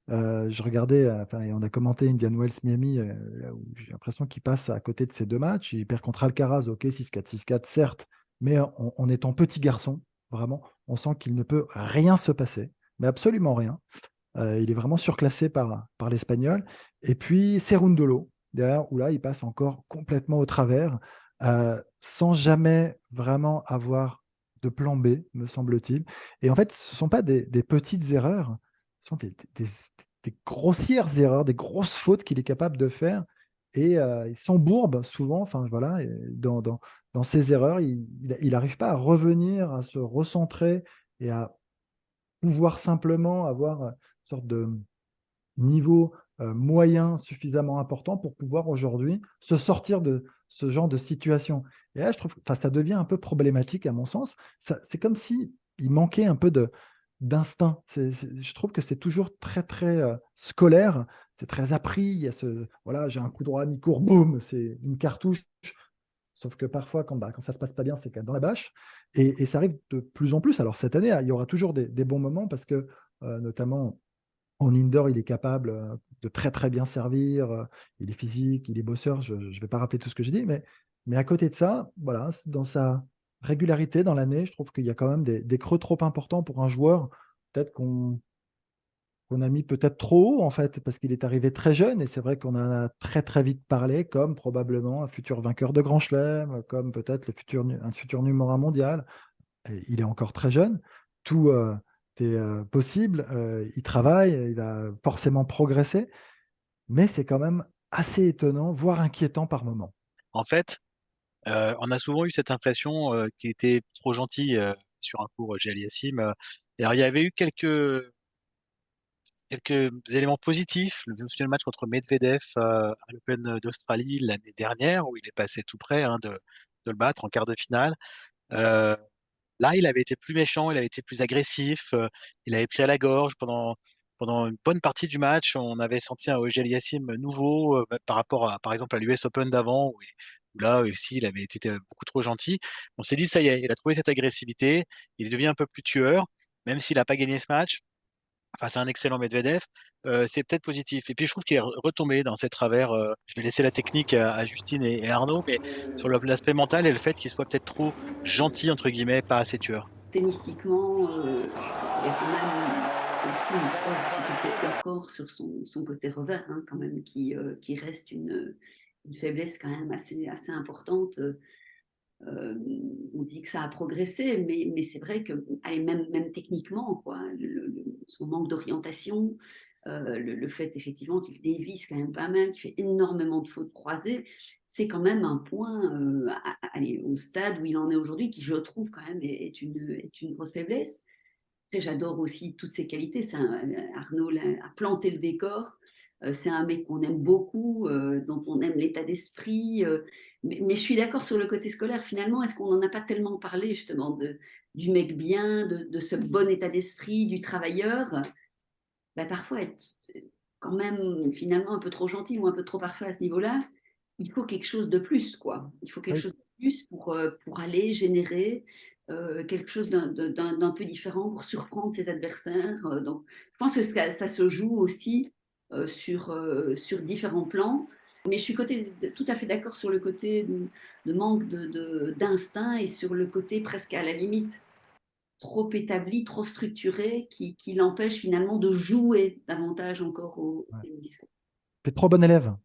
Je regardais, enfin, et on a commenté Indian Wells Miami, là où j'ai l'impression qu'il passe à côté de ces 2 matchs. Il perd contre Alcaraz, OK, 6-4, 6-4, certes, mais en étant petit garçon, vraiment, on sent qu'il ne peut rien se passer, mais absolument rien. Il est vraiment surclassé par l'Espagnol. Et puis Cerundolo, derrière, où là, il passe encore complètement au travers, sans jamais vraiment avoir de plan B, me semble-t-il. Et en fait, ce ne sont pas des petites erreurs, ce sont des grossières erreurs, des grosses fautes qu'il est capable de faire. Et il s'embourbe souvent, enfin voilà, et dans ses erreurs, il n'arrive pas à revenir, à se recentrer et à pouvoir simplement avoir une sorte de niveau moyen suffisamment important pour pouvoir aujourd'hui se sortir de ce genre de situation. Et là, je trouve que ça devient un peu problématique à mon sens. C'est comme si il manquait un peu d'instinct. Je trouve que c'est toujours très, très scolaire, c'est très appris. Il y a voilà, j'ai un coup droit mi-court, boum, c'est une cartouche. Sauf que parfois, quand ça se passe pas bien, c'est quand même dans la bâche. Et ça arrive de plus en plus. Alors cette année, il y aura toujours des bons moments parce que, notamment en indoor, il est capable de très très bien servir. Il est physique, il est bosseur. Je ne vais pas rappeler tout ce que j'ai dit, mais à côté de ça, voilà, dans sa régularité dans l'année, je trouve qu'il y a quand même des creux trop importants pour un joueur, peut-être qu'on a mis peut-être trop haut en fait, parce qu'il est arrivé très jeune, et c'est vrai qu'on en a très très vite parlé comme probablement un futur vainqueur de Grand Chelem, comme peut-être un futur numéro 1 mondial. Et il est encore très jeune, tout est possible, il travaille, il va forcément progresser, mais c'est quand même assez étonnant, voire inquiétant par moment. En fait, on a souvent eu cette impression qu'il était trop gentil sur un court Aliassime. Alors, il y avait eu quelques éléments positifs. Je me souviens le match contre Medvedev à l'Open d'Australie l'année dernière, où il est passé tout près de le battre en quart de finale. Euh, Là, il avait été plus méchant, il avait été plus agressif, il avait pris à la gorge pendant une bonne partie du match. On avait senti un Auger-Aliassime nouveau par rapport par exemple, à l'US Open d'avant, où là aussi, il avait été beaucoup trop gentil. On s'est dit, ça y est, il a trouvé cette agressivité, il devient un peu plus tueur, même s'il n'a pas gagné ce match. Enfin, c'est un excellent Medvedev, c'est peut-être positif. Et puis je trouve qu'il est retombé dans ses travers. Je vais laisser la technique à Justine et Arnaud, mais sur l'aspect mental et le fait qu'il soit peut-être trop gentil, entre guillemets, pas assez tueur. Tennistiquement, il y a quand même aussi une grosse difficulté encore sur son côté revers, hein, quand même, qui reste une faiblesse quand même assez importante. On dit que ça a progressé, mais c'est vrai que, allez, même techniquement, quoi, son manque d'orientation, le fait effectivement qu'il dévisse quand même pas mal, qu'il fait énormément de fautes croisées, c'est quand même un point, allez, au stade où il en est aujourd'hui, qui je trouve quand même est une grosse faiblesse. Après, j'adore aussi toutes ses qualités. Arnaud a planté le décor. C'est un mec qu'on aime beaucoup, dont on aime l'état d'esprit. Mais je suis d'accord sur le côté scolaire. Finalement, est-ce qu'on n'en a pas tellement parlé justement du mec bien, de ce bon état d'esprit, du travailleur? Bah, parfois, être quand même finalement un peu trop gentil ou un peu trop parfait à ce niveau-là, il faut quelque chose de plus, quoi. Il faut quelque Oui. chose de plus pour aller générer quelque chose d'un peu différent, pour surprendre ses adversaires. Donc, je pense que ça se joue aussi sur différents plans. Mais je suis tout à fait d'accord sur le côté de manque d'instinct et sur le côté presque à la limite trop établi, trop structuré, qui l'empêche finalement de jouer davantage encore au Ouais. tennis. Tu es trop bon élève.